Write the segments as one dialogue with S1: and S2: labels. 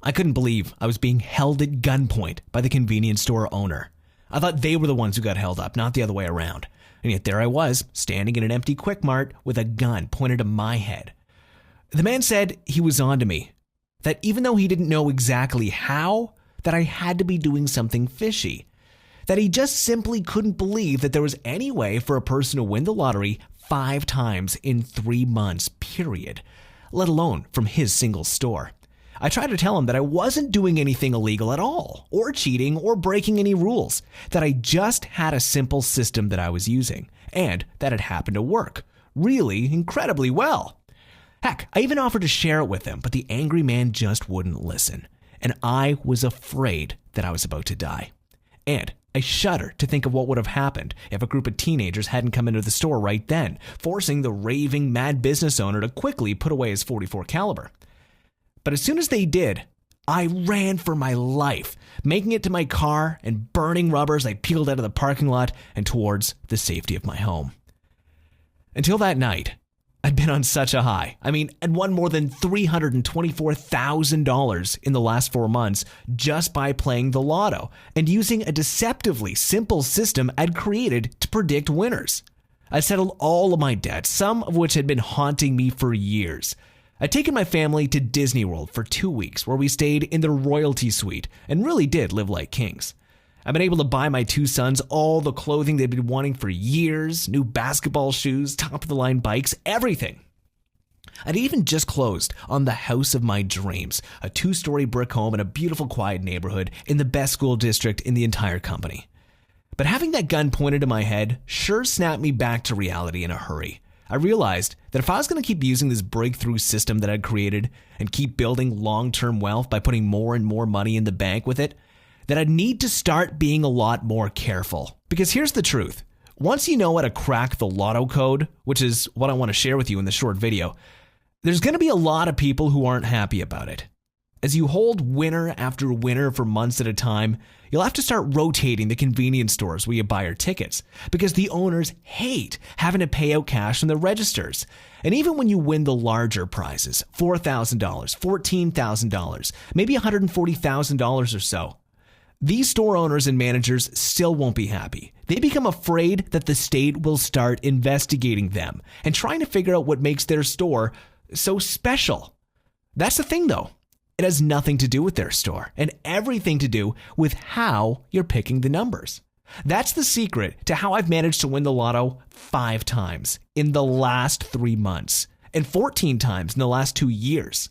S1: I couldn't believe I was being held at gunpoint by the convenience store owner. I thought they were the ones who got held up, not the other way around. And yet there I was, standing in an empty Quick Mart with a gun pointed at my head. The man said he was on to me, that even though he didn't know exactly how, that I had to be doing something fishy. That he just simply couldn't believe that there was any way for a person to win the lottery 5 times in 3 months, period, let alone from his single store. I tried to tell him that I wasn't doing anything illegal at all, or cheating, or breaking any rules, that I just had a simple system that I was using, and that it happened to work, really incredibly well. Heck, I even offered to share it with him, but the angry man just wouldn't listen, and I was afraid that I was about to die. And I shudder to think of what would have happened if a group of teenagers hadn't come into the store right then, forcing the raving mad business owner to quickly put away his .44 caliber. But as soon as they did, I ran for my life, making it to my car and burning rubber as I peeled out of the parking lot and towards the safety of my home. Until that night, I'd been on such a high. I'd won more than $324,000 in the last 4 months just by playing the lotto and using a deceptively simple system I'd created to predict winners. I'd settled all of my debts, some of which had been haunting me for years. I'd taken my family to Disney World for 2 weeks where we stayed in the royalty suite and really did live like kings. I've been able to buy my 2 sons all the clothing they've been wanting for years, new basketball shoes, top-of-the-line bikes, everything. I'd even just closed on the house of my dreams, a 2-story brick home in a beautiful quiet neighborhood in the best school district in the entire company. But having that gun pointed to my head sure snapped me back to reality in a hurry. I realized that if I was going to keep using this breakthrough system that I'd created and keep building long-term wealth by putting more and more money in the bank with it, that I'd need to start being a lot more careful. Because here's the truth. Once you know how to crack the Lotto code, which is what I want to share with you in this short video, there's going to be a lot of people who aren't happy about it. As you hold winner after winner for months at a time, you'll have to start rotating the convenience stores where you buy your tickets because the owners hate having to pay out cash from the registers. And even when you win the larger prizes, $4,000, $14,000, maybe $140,000 or so, these store owners and managers still won't be happy. They become afraid that the state will start investigating them and trying to figure out what makes their store so special. That's the thing though. It has nothing to do with their store and everything to do with how you're picking the numbers. That's the secret to how I've managed to win the lotto 5 times in the last 3 months and 14 times in the last 2 years.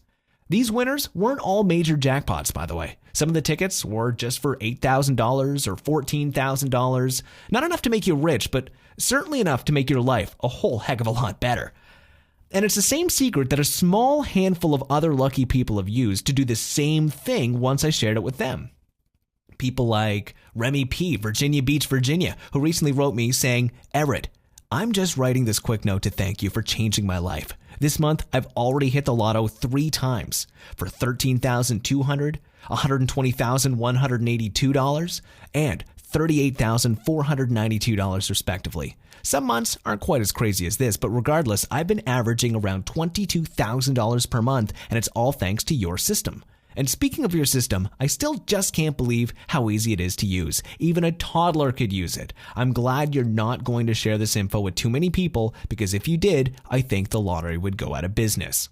S1: These winners weren't all major jackpots, by the way. Some of the tickets were just for $8,000 or $14,000. Not enough to make you rich, but certainly enough to make your life a whole heck of a lot better. And it's the same secret that a small handful of other lucky people have used to do the same thing once I shared it with them. People like Remy P., Virginia Beach, Virginia, who recently wrote me saying, "Everett, I'm just writing this quick note to thank you for changing my life. This month, I've already hit the lotto 3 times for $13,200, $120,182, and $38,492 respectively. Some months aren't quite as crazy as this, but regardless, I've been averaging around $22,000 per month, and it's all thanks to your system. And speaking of your system, I still just can't believe how easy it is to use. Even a toddler could use it. I'm glad you're not going to share this info with too many people, because if you did, I think the lottery would go out of business."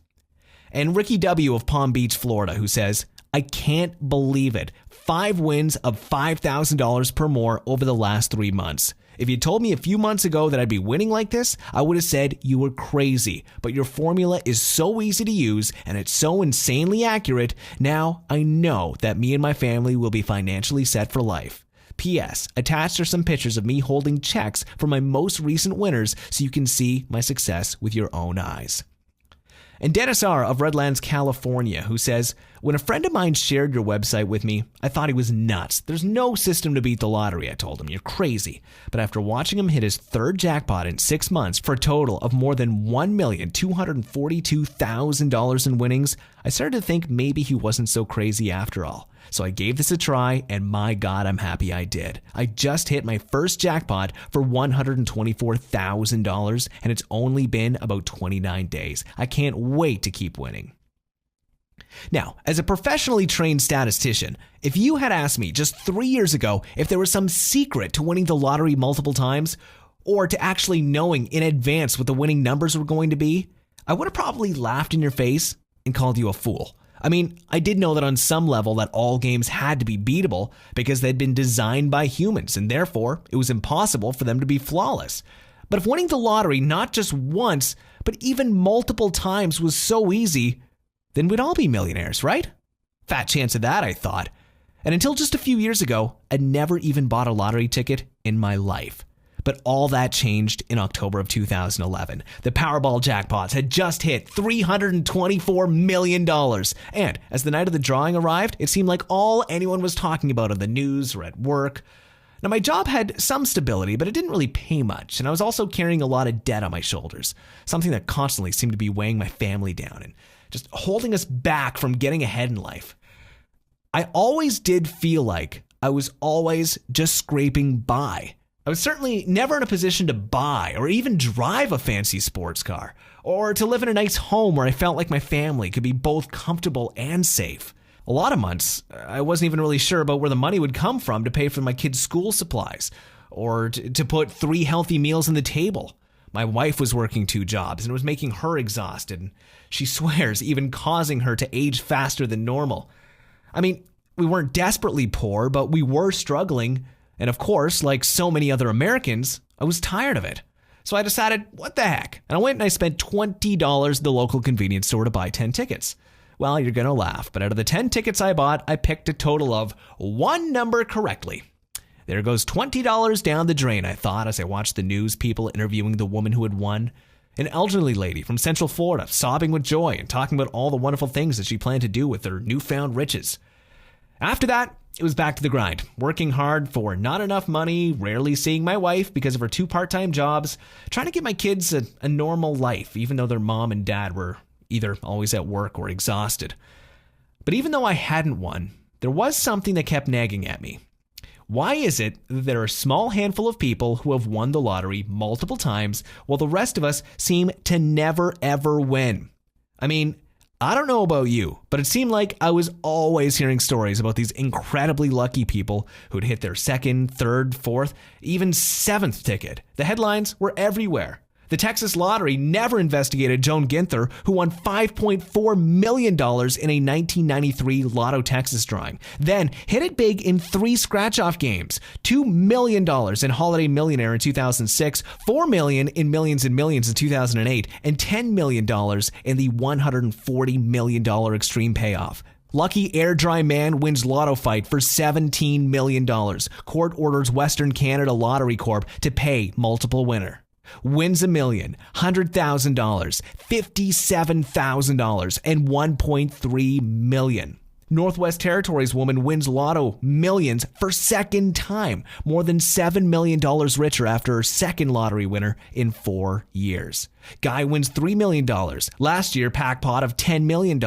S1: And Ricky W. of Palm Beach, Florida, who says, "I can't believe it. 5 wins of $5,000 per more over the last 3 months. If you told me a few months ago that I'd be winning like this, I would have said you were crazy. But your formula is so easy to use and it's so insanely accurate. Now I know that me and my family will be financially set for life. P.S. Attached are some pictures of me holding checks for my most recent winners so you can see my success with your own eyes." And Dennis R. of Redlands, California, who says, "When a friend of mine shared your website with me, I thought he was nuts. There's no system to beat the lottery, I told him. You're crazy. But after watching him hit his 3rd jackpot in 6 months for a total of more than $1,242,000 in winnings, I started to think maybe he wasn't so crazy after all. So I gave this a try, and my God, I'm happy I did. I just hit my first jackpot for $124,000, and it's only been about 29 days. I can't wait to keep winning." Now, as a professionally trained statistician, if you had asked me just 3 years ago if there was some secret to winning the lottery multiple times, or to actually knowing in advance what the winning numbers were going to be, I would have probably laughed in your face and called you a fool. I mean, I did know that on some level that all games had to be beatable because they'd been designed by humans, and therefore it was impossible for them to be flawless. But if winning the lottery not just once, but even multiple times was so easy, then we'd all be millionaires, right? Fat chance of that, I thought. And until just a few years ago, I'd never even bought a lottery ticket in my life. But all that changed in October of 2011. The Powerball jackpots had just hit $324 million. And as the night of the drawing arrived, it seemed like all anyone was talking about on the news or at work. Now, my job had some stability, but it didn't really pay much. And I was also carrying a lot of debt on my shoulders, something that constantly seemed to be weighing my family down and just holding us back from getting ahead in life. I always did feel like I was always just scraping by. I was certainly never in a position to buy or even drive a fancy sports car, or to live in a nice home where I felt like my family could be both comfortable and safe. A lot of months, I wasn't even really sure about where the money would come from to pay for my kids' school supplies, or to put 3 healthy meals on the table. My wife was working 2 jobs and it was making her exhausted, and she swears even causing her to age faster than normal. I mean, we weren't desperately poor, but we were struggling. And of course, like so many other Americans, I was tired of it. So I decided, what the heck? And I went and I spent $20 at the local convenience store to buy 10 tickets. Well, you're going to laugh, but out of the 10 tickets I bought, I picked a total of 1 number correctly. There goes $20 down the drain, I thought, as I watched the news people interviewing the woman who had won. An elderly lady from Central Florida, sobbing with joy and talking about all the wonderful things that she planned to do with her newfound riches. After that, it was back to the grind, working hard for not enough money, rarely seeing my wife because of her 2 part-time jobs, trying to give my kids a normal life, even though their mom and dad were either always at work or exhausted. But even though I hadn't won, there was something that kept nagging at me. Why is it that there are a small handful of people who have won the lottery multiple times while the rest of us seem to never ever win? I mean, I don't know about you, but it seemed like I was always hearing stories about these incredibly lucky people who'd hit their 2nd, 3rd, 4th, even 7th ticket. The headlines were everywhere. The Texas Lottery never investigated Joan Ginther, who won $5.4 million in a 1993 Lotto Texas drawing, then hit it big in 3 scratch-off games, $2 million in Holiday Millionaire in 2006, $4 million in Millions and Millions in 2008, and $10 million in the $140 million Extreme Payoff. Lucky air dry man wins lotto fight for $17 million. Court orders Western Canada Lottery Corp to pay multiple winner. Wins $1 million, $100,000, $57,000, and $1.3 million. Northwest Territories woman wins Lotto millions for 2nd time, more than $7 million richer after her 2nd lottery winner in 4 years. Guy wins $3 million. Last year, packpot of $10 million.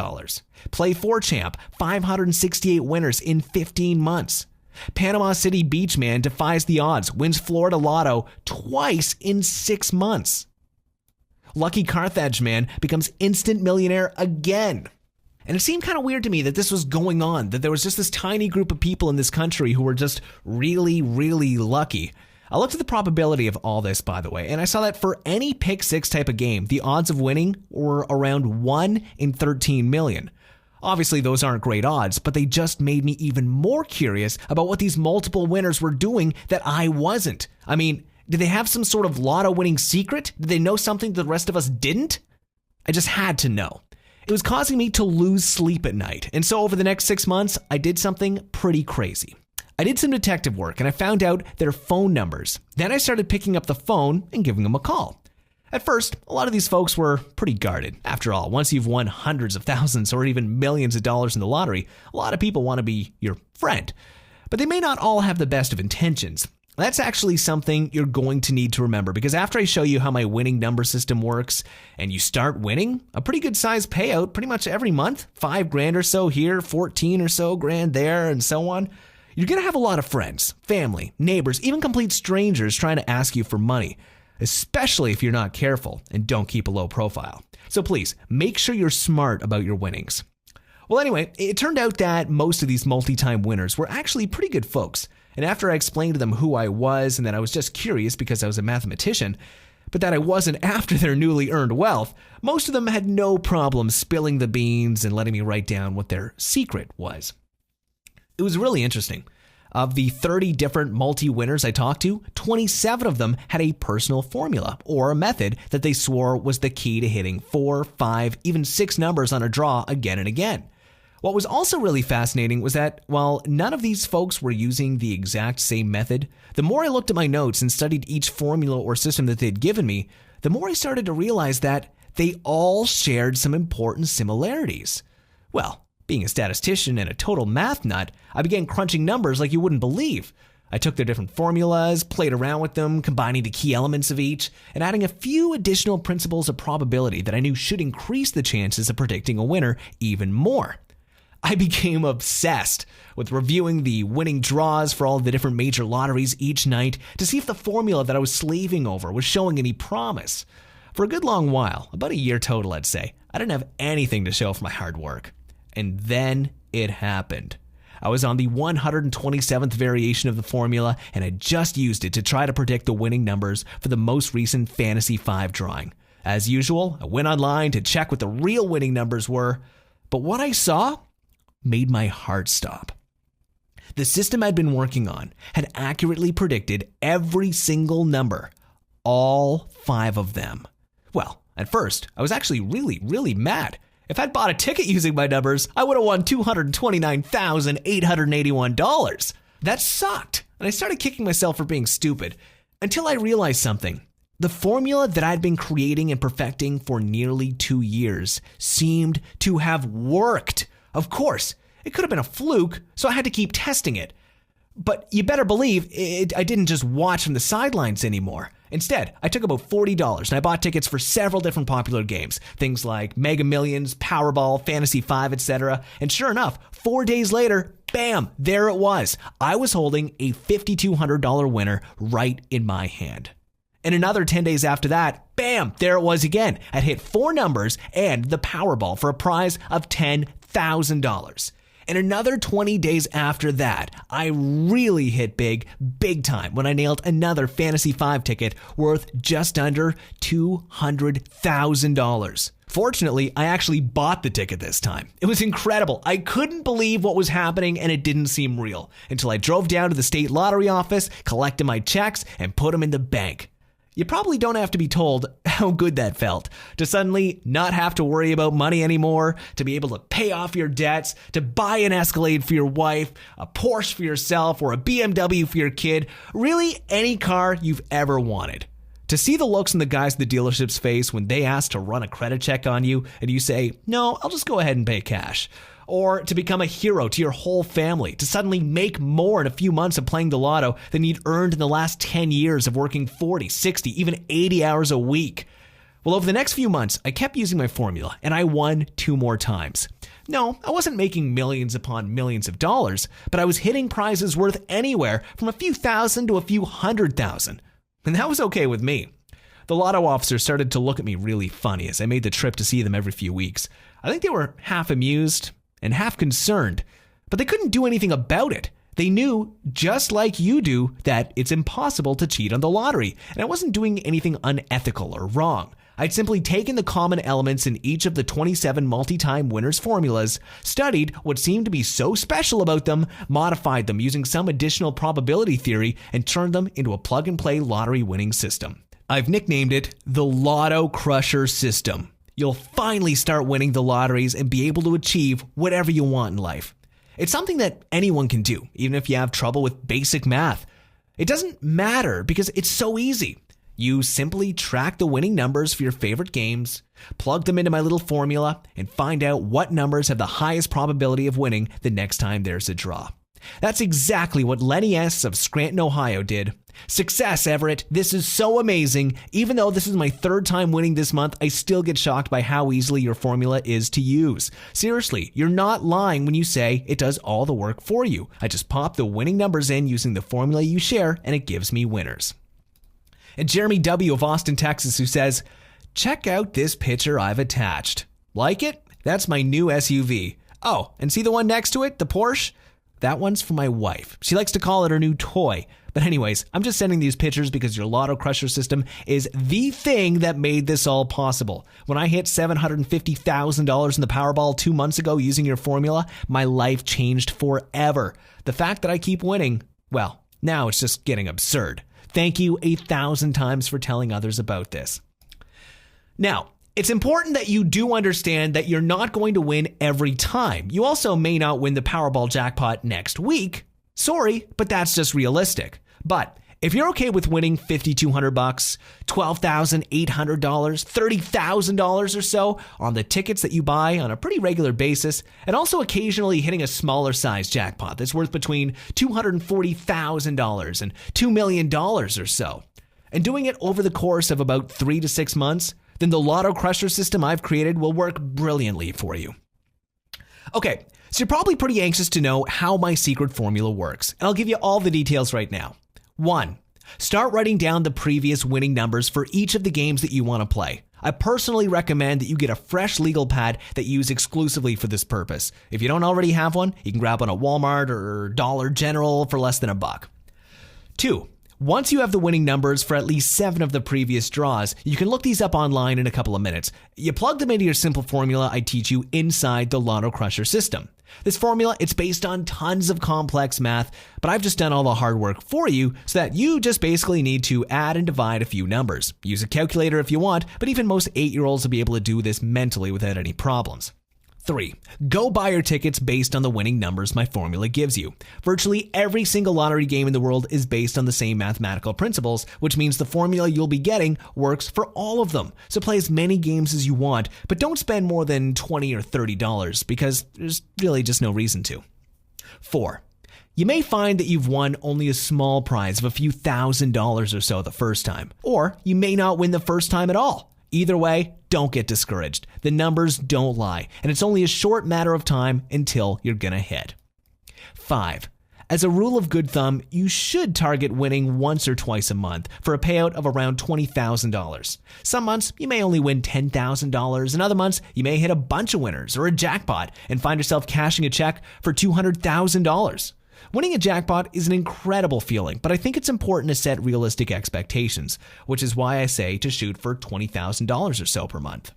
S1: Play 4 champ, 568 winners in 15 months. Panama City Beach man defies the odds, wins Florida Lotto twice in 6 months. Lucky Carthage man becomes instant millionaire again. And it seemed kind of weird to me that this was going on, that there was just this tiny group of people in this country who were just really, really lucky. I looked at the probability of all this, by the way, and I saw that for any pick 6 type of game, the odds of winning were around 1 in 13 million. Obviously, those aren't great odds, but they just made me even more curious about what these multiple winners were doing that I wasn't. I mean, did they have some sort of lotto winning secret? Did they know something the rest of us didn't? I just had to know. It was causing me to lose sleep at night, and so over the next 6 months, I did something pretty crazy. I did some detective work, and I found out their phone numbers. Then I started picking up the phone and giving them a call. At first, a lot of these folks were pretty guarded. After all, once you've won hundreds of thousands or even millions of dollars in the lottery, a lot of people want to be your friend. But they may not all have the best of intentions. That's actually something you're going to need to remember, because after I show you how my winning number system works and you start winning a pretty good sized payout pretty much every month, $5,000 or so here, 14 or so grand there, and so on, you're going to have a lot of friends, family, neighbors, even complete strangers trying to ask you for money, especially if you're not careful and don't keep a low profile. So please, make sure you're smart about your winnings. Well, anyway, it turned out that most of these multi-time winners were actually pretty good folks. And after I explained to them who I was and that I was just curious because I was a mathematician, but that I wasn't after their newly earned wealth, most of them had no problem spilling the beans and letting me write down what their secret was. It was really interesting. Of the 30 different multi-winners I talked to, 27 of them had a personal formula or a method that they swore was the key to hitting 4, 5, even 6 numbers on a draw again and again. What was also really fascinating was that while none of these folks were using the exact same method, the more I looked at my notes and studied each formula or system that they'd given me, the more I started to realize that they all shared some important similarities. Well, being a statistician and a total math nut, I began crunching numbers like you wouldn't believe. I took their different formulas, played around with them, combining the key elements of each, and adding a few additional principles of probability that I knew should increase the chances of predicting a winner even more. I became obsessed with reviewing the winning draws for all of the different major lotteries each night to see if the formula that I was slaving over was showing any promise. For a good long while, about a year total I'd say, I didn't have anything to show for my hard work. And then it happened. I was on the 127th variation of the formula, and I just used it to try to predict the winning numbers for the most recent Fantasy 5 drawing. As usual, I went online to check what the real winning numbers were, but what I saw made my heart stop. The system I'd been working on had accurately predicted every single number, all 5 of them. Well, at first, I was actually really mad. If I'd bought a ticket using my numbers, I would have won $229,881. That sucked, and I started kicking myself for being stupid, until I realized something. The formula that I'd been creating and perfecting for nearly 2 years seemed to have worked. Of course, it could have been a fluke, so I had to keep testing it. But you better believe I didn't just watch from the sidelines anymore. Instead, I took about $40 and I bought tickets for several different popular games. Things like Mega Millions, Powerball, Fantasy 5, etc. And sure enough, 4 days later, bam, there it was. I was holding a $5,200 winner right in my hand. And another 10 days after that, bam, there it was again. I'd hit 4 numbers and the Powerball for a prize of $10,000. And another 20 days after that, I really hit big time when I nailed another Fantasy 5 ticket worth just under $200,000. Fortunately, I actually bought the ticket this time. It was incredible. I couldn't believe what was happening and it didn't seem real until I drove down to the state lottery office, collected my checks, and put them in the bank. You probably don't have to be told how good that felt to suddenly not have to worry about money anymore, to be able to pay off your debts, to buy an Escalade for your wife, a Porsche for yourself, or a BMW for your kid, really any car you've ever wanted. To see the looks in the guys at the dealership's face when they ask to run a credit check on you and you say, no, I'll just go ahead and pay cash. Or to become a hero to your whole family, to suddenly make more in a few months of playing the lotto than you'd earned in the last 10 years of working 40, 60, even 80 hours a week. Well, over the next few months, I kept using my formula and I won 2 more times. No, I wasn't making millions upon millions of dollars, but I was hitting prizes worth anywhere from a few thousand to a few $100,000. And that was okay with me. The lotto officer started to look at me really funny as I made the trip to see them every few weeks. I think they were half amused and half concerned, but they couldn't do anything about it. They knew, just like you do, that it's impossible to cheat on the lottery, and I wasn't doing anything unethical or wrong. I'd simply taken the common elements in each of the 27 multi-time winners' formulas, studied what seemed to be so special about them, modified them using some additional probability theory, and turned them into a plug-and-play lottery winning system. I've nicknamed it the Lotto Crusher System. You'll finally start winning the lotteries and be able to achieve whatever you want in life. It's something that anyone can do, even if you have trouble with basic math. It doesn't matter because it's so easy. You simply track the winning numbers for your favorite games, plug them into my little formula, and find out what numbers have the highest probability of winning the next time there's a draw. That's exactly what Lenny S. of Scranton, Ohio did. Success, Everett. This is so amazing. Even though this is my 3rd time winning this month, I still get shocked by how easily your formula is to use. Seriously, you're not lying when you say it does all the work for you. I just pop the winning numbers in using the formula you share, and it gives me winners. And Jeremy W. of Austin, Texas, who says, check out this picture I've attached. Like it? That's my new SUV. Oh, and see the one next to it, the Porsche? That one's for my wife. She likes to call it her new toy. But anyways, I'm just sending these pictures because your Lotto Crusher system is the thing that made this all possible. When I hit $750,000 in the Powerball 2 months ago using your formula, my life changed forever. The fact that I keep winning, well, now it's just getting absurd. Thank you 1,000 times for telling others about this. Now, it's important that you do understand that you're not going to win every time. You also may not win the Powerball jackpot next week. Sorry, but that's just realistic. But if you're okay with winning $5,200, $12,800, $30,000 or so on the tickets that you buy on a pretty regular basis, and also occasionally hitting a smaller size jackpot that's worth between $240,000 and $2 million or so, and doing it over the course of about 3 to 6 months, then the Lotto Crusher system I've created will work brilliantly for you. Okay, so you're probably pretty anxious to know how my secret formula works, and I'll give you all the details right now. 1. Start writing down the previous winning numbers for each of the games that you want to play. I personally recommend that you get a fresh legal pad that you use exclusively for this purpose. If you don't already have one, you can grab one at Walmart or Dollar General for less than $1. 2. Once you have the winning numbers for at least 7 of the previous draws, you can look these up online in a couple of minutes. You plug them into your simple formula I teach you inside the Lotto Crusher system. This formula, it's based on tons of complex math, but I've just done all the hard work for you so that you just basically need to add and divide a few numbers. Use a calculator if you want, but even most 8-year-olds will be able to do this mentally without any problems. 3. Go buy your tickets based on the winning numbers my formula gives you. Virtually every single lottery game in the world is based on the same mathematical principles, which means the formula you'll be getting works for all of them. So play as many games as you want, but don't spend more than $20 or $30 because there's really just no reason to. 4. You may find that you've won only a small prize of a few $1,000s or so the first time, or you may not win the first time at all. Either way, don't get discouraged. The numbers don't lie, and it's only a short matter of time until you're gonna hit. 5. As a rule of good thumb, you should target winning once or twice a month for a payout of around $20,000. Some months, you may only win $10,000, and other months, you may hit a bunch of winners or a jackpot and find yourself cashing a check for $200,000. Winning a jackpot is an incredible feeling, but I think it's important to set realistic expectations, which is why I say to shoot for $20,000 or so per month.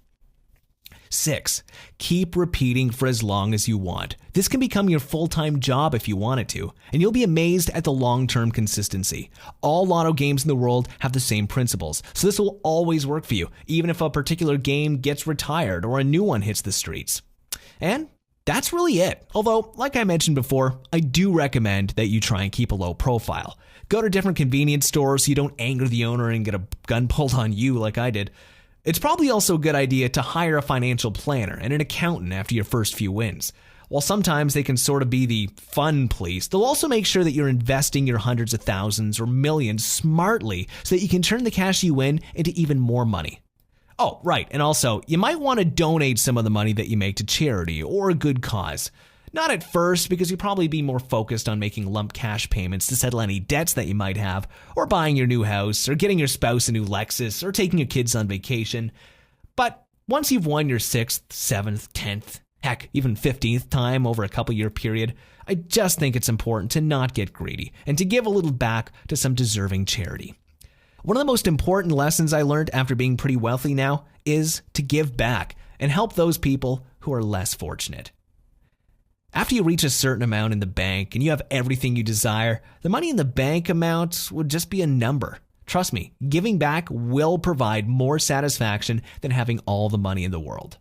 S1: 6. Keep repeating for as long as you want. This can become your full-time job if you want it to, and you'll be amazed at the long-term consistency. All lotto games in the world have the same principles, so this will always work for you, even if a particular game gets retired or a new one hits the streets. And that's really it. Although, like I mentioned before, I do recommend that you try and keep a low profile. Go to different convenience stores so you don't anger the owner and get a gun pulled on you like I did. It's probably also a good idea to hire a financial planner and an accountant after your first few wins. While sometimes they can sort of be the fun police, they'll also make sure that you're investing your hundreds of thousands or millions smartly so that you can turn the cash you win into even more money. Oh, right, and also, you might want to donate some of the money that you make to charity or a good cause. Not at first, because you'd probably be more focused on making lump cash payments to settle any debts that you might have, or buying your new house, or getting your spouse a new Lexus, or taking your kids on vacation. But once you've won your 6th, 7th, 10th, heck, even 15th time over a couple-year period, I just think it's important to not get greedy and to give a little back to some deserving charity. One of the most important lessons I learned after being pretty wealthy now is to give back and help those people who are less fortunate. After you reach a certain amount in the bank and you have everything you desire, the money in the bank amount would just be a number. Trust me, giving back will provide more satisfaction than having all the money in the world.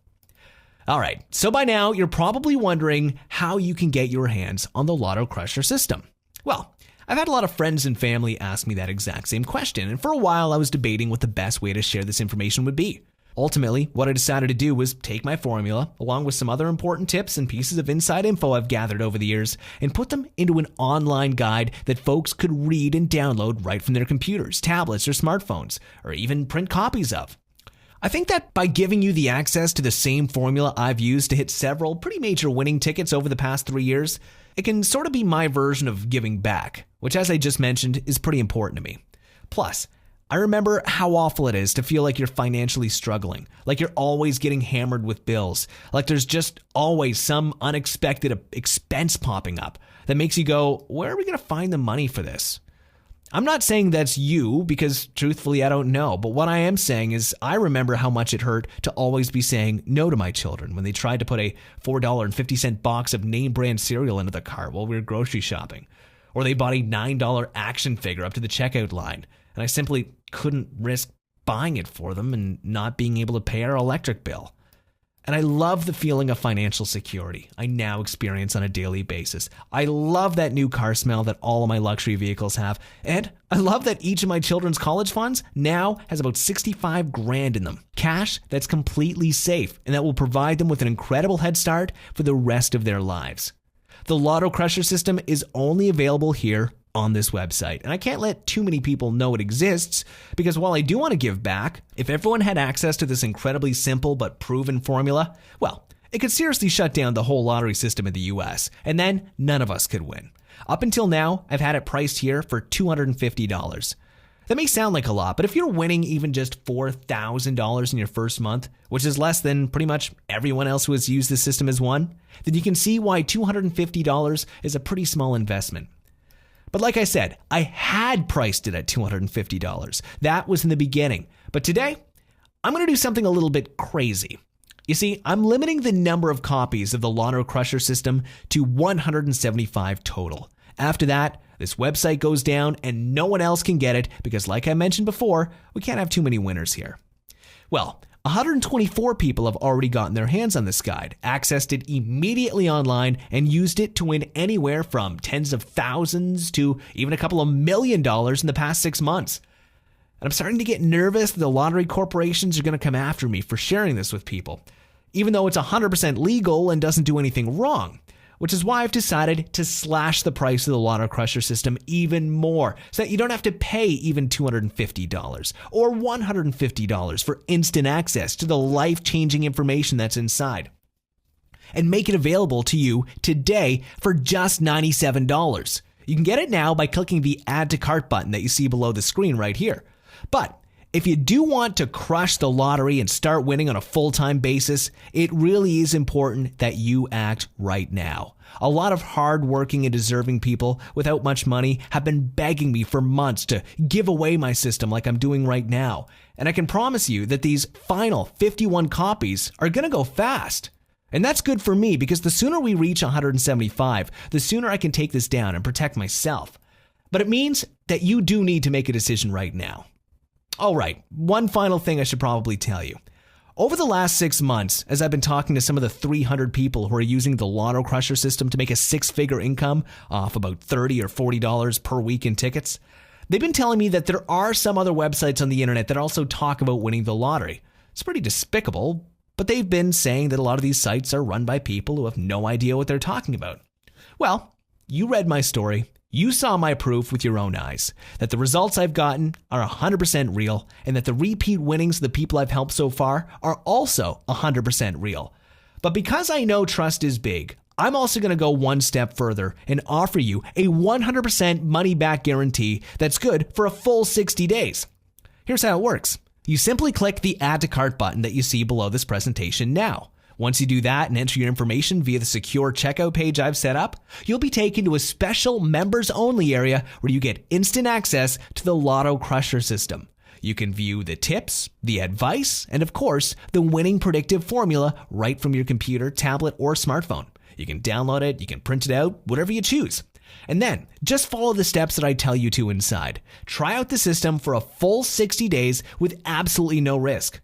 S1: All right, so by now you're probably wondering how you can get your hands on the Lotto Crusher system. Well, I've had a lot of friends and family ask me that exact same question, and for a while I was debating what the best way to share this information would be. Ultimately, what I decided to do was take my formula, along with some other important tips and pieces of inside info I've gathered over the years, and put them into an online guide that folks could read and download right from their computers, tablets, or smartphones, or even print copies of. I think that by giving you the access to the same formula I've used to hit several pretty major winning tickets over the past 3 years, it can sort of be my version of giving back, which, as I just mentioned, is pretty important to me. Plus, I remember how awful it is to feel like you're financially struggling, like you're always getting hammered with bills, like there's just always some unexpected expense popping up that makes you go, where are we going to find the money for this? I'm not saying that's you because truthfully, I don't know. But what I am saying is I remember how much it hurt to always be saying no to my children when they tried to put a $4.50 box of name brand cereal into the cart while we were grocery shopping. Or they bought a $9 action figure up to the checkout line. And I simply couldn't risk buying it for them and not being able to pay our electric bill. And I love the feeling of financial security I now experience on a daily basis. I love that new car smell that all of my luxury vehicles have. And I love that each of my children's college funds now has about 65 grand in them. Cash that's completely safe and that will provide them with an incredible head start for the rest of their lives. The Lotto Crusher system is only available here on this website. And I can't let too many people know it exists because while I do want to give back, if everyone had access to this incredibly simple but proven formula, well, it could seriously shut down the whole lottery system in the US, and then none of us could win. Up until now, I've had it priced here for $250. That may sound like a lot, but if you're winning even just $4,000 in your first month, which is less than pretty much everyone else who has used this system has won, then you can see why $250 is a pretty small investment. But like I said, I had priced it at $250. That was in the beginning. But today, I'm going to do something a little bit crazy. You see, I'm limiting the number of copies of the Lotto Crusher system to 175 total. After that, this website goes down and no one else can get it because, like I mentioned before, we can't have too many winners here. Well, 124 people have already gotten their hands on this guide, accessed it immediately online, and used it to win anywhere from tens of thousands to even a couple of $1 million in the past 6 months. And I'm starting to get nervous that the lottery corporations are going to come after me for sharing this with people, even though it's 100% legal and doesn't do anything wrong. Which is why I've decided to slash the price of the Lotto Crusher system even more so that you don't have to pay even $250 or $150 for instant access to the life-changing information that's inside. And make it available to you today for just $97. You can get it now by clicking the Add to Cart button that you see below the screen right here. But if you do want to crush the lottery and start winning on a full-time basis, it really is important that you act right now. A lot of hard-working and deserving people without much money have been begging me for months to give away my system like I'm doing right now. And I can promise you that these final 51 copies are going to go fast. And that's good for me because the sooner we reach 175, the sooner I can take this down and protect myself. But it means that you do need to make a decision right now. All right, one final thing I should probably tell you. Over the last 6 months, as I've been talking to some of the 300 people who are using the Lotto Crusher system to make a 6-figure income off about $30 or $40 per week in tickets, they've been telling me that there are some other websites on the internet that also talk about winning the lottery. It's pretty despicable, but they've been saying that a lot of these sites are run by people who have no idea what they're talking about. Well, you read my story. You saw my proof with your own eyes that the results I've gotten are 100% real and that the repeat winnings of the people I've helped so far are also 100% real. But because I know trust is big, I'm also going to go one step further and offer you a 100% money back guarantee that's good for a full 60 days. Here's how it works. You simply click the Add to Cart button that you see below this presentation now. Once you do that and enter your information via the secure checkout page I've set up, you'll be taken to a special members-only area where you get instant access to the Lotto Crusher system. You can view the tips, the advice, and of course, the winning predictive formula right from your computer, tablet, or smartphone. You can download it, you can print it out, whatever you choose. And then, just follow the steps that I tell you to inside. Try out the system for a full 60 days with absolutely no risk.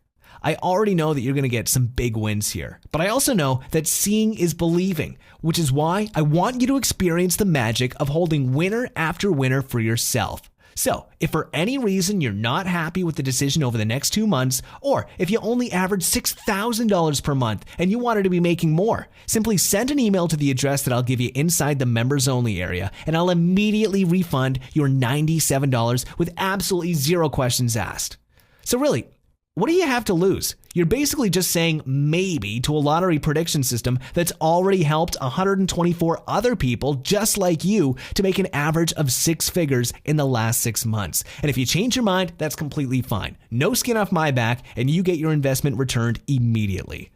S1: I already know that you're going to get some big wins here, but I also know that seeing is believing, which is why I want you to experience the magic of holding winner after winner for yourself. So, if for any reason you're not happy with the decision over the next 2 months, or if you only average $6,000 per month and you wanted to be making more, simply send an email to the address that I'll give you inside the members only area, and I'll immediately refund your $97 with absolutely zero questions asked. So really, what do you have to lose? You're basically just saying maybe to a lottery prediction system that's already helped 124 other people just like you to make an average of 6 figures in the last 6 months. And if you change your mind, that's completely fine. No skin off my back, and you get your investment returned immediately.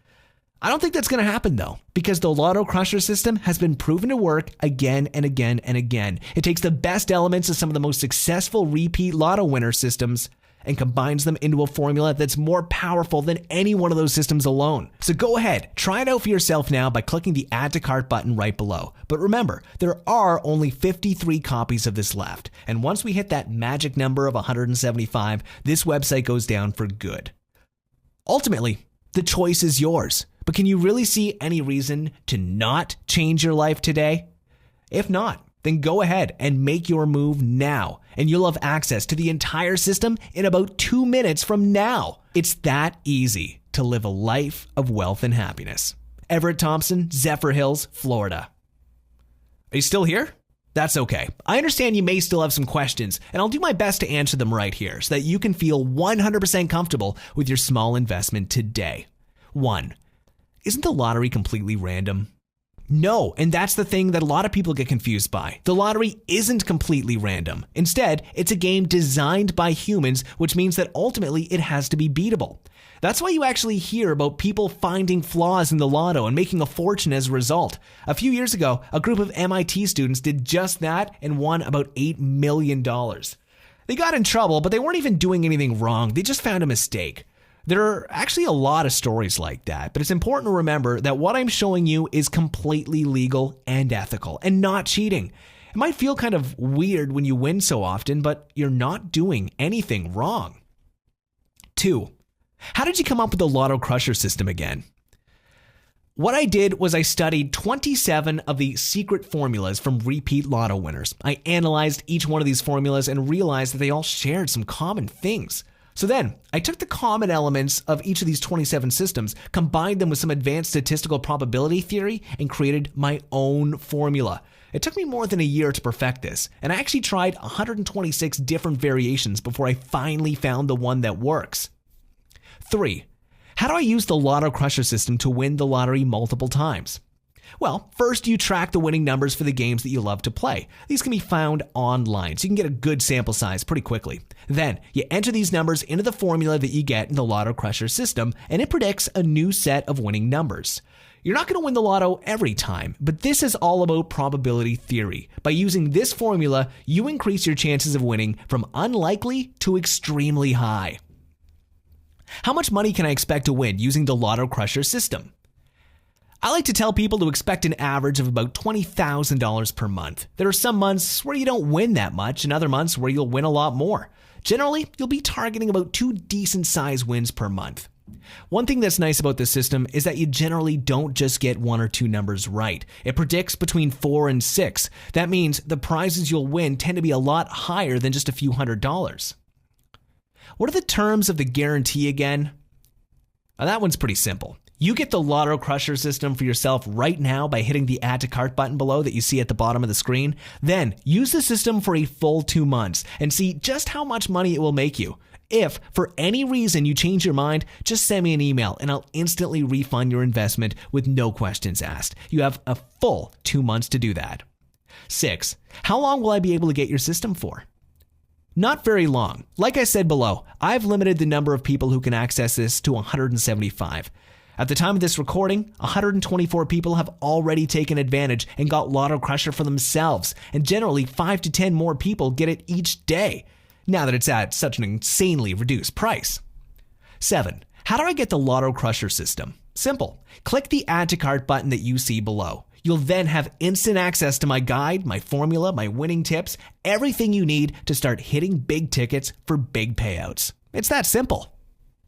S1: I don't think that's going to happen though, because the Lotto Crusher system has been proven to work again and again and again. It takes the best elements of some of the most successful repeat Lotto winner systems and combines them into a formula that's more powerful than any one of those systems alone. So go ahead, try it out for yourself now by clicking the Add to Cart button right below. But remember, there are only 53 copies of this left, and once we hit that magic number of 175, this website goes down for good. Ultimately, the choice is yours, but can you really see any reason to not change your life today? If not, then go ahead and make your move now, and you'll have access to the entire system in about 2 minutes from now. It's that easy to live a life of wealth and happiness. Everett Thompson, Zephyr Hills, Florida. Are you still here? That's okay. I understand you may still have some questions, and I'll do my best to answer them right here so that you can feel 100% comfortable with your small investment today. 1. Isn't the lottery completely random? No, and that's the thing that a lot of people get confused by. The lottery isn't completely random. Instead, it's a game designed by humans, which means that ultimately it has to be beatable. That's why you actually hear about people finding flaws in the lotto and making a fortune as a result. A few years ago, a group of MIT students did just that and won about $8 million. They got in trouble, but they weren't even doing anything wrong. They just found a mistake. There are actually a lot of stories like that, but it's important to remember that what I'm showing you is completely legal and ethical and not cheating. It might feel kind of weird when you win so often, but you're not doing anything wrong. 2. How did you come up with the Lotto Crusher system again? What I did was I studied 27 of the secret formulas from repeat Lotto winners. I analyzed each one of these formulas and realized that they all shared some common things. So then, I took the common elements of each of these 27 systems, combined them with some advanced statistical probability theory, and created my own formula. It took me more than a year to perfect this, and I actually tried 126 different variations before I finally found the one that works. 3. How do I use the Lotto Crusher system to win the lottery multiple times? Well, first you track the winning numbers for the games that you love to play. These can be found online, so you can get a good sample size pretty quickly. Then, you enter these numbers into the formula that you get in the Lotto Crusher system, and it predicts a new set of winning numbers. You're not going to win the lotto every time, but this is all about probability theory. By using this formula, you increase your chances of winning from unlikely to extremely high. How much money can I expect to win using the Lotto Crusher system? I like to tell people to expect an average of about $20,000 per month. There are some months where you don't win that much and other months where you'll win a lot more. Generally, you'll be targeting about 2 decent-sized wins per month. One thing that's nice about this system is that you generally don't just get 1 or 2 numbers right. It predicts between 4 and 6. That means the prizes you'll win tend to be a lot higher than just a few $100s. What are the terms of the guarantee again? Now, that one's pretty simple. You get the Lotto Crusher system for yourself right now by hitting the Add to Cart button below that you see at the bottom of the screen. Then use the system for a full 2 months and see just how much money it will make you. If, for any reason, you change your mind, just send me an email and I'll instantly refund your investment with no questions asked. You have a full 2 months to do that. 6. How long will I be able to get your system for? Not very long. Like I said below, I've limited the number of people who can access this to 175. At the time of this recording, 124 people have already taken advantage and got Lotto Crusher for themselves, and generally 5 to 10 more people get it each day, now that it's at such an insanely reduced price. 7. How do I get the Lotto Crusher system? Simple. Click the Add to Cart button that you see below. You'll then have instant access to my guide, my formula, my winning tips, everything you need to start hitting big tickets for big payouts. It's that simple.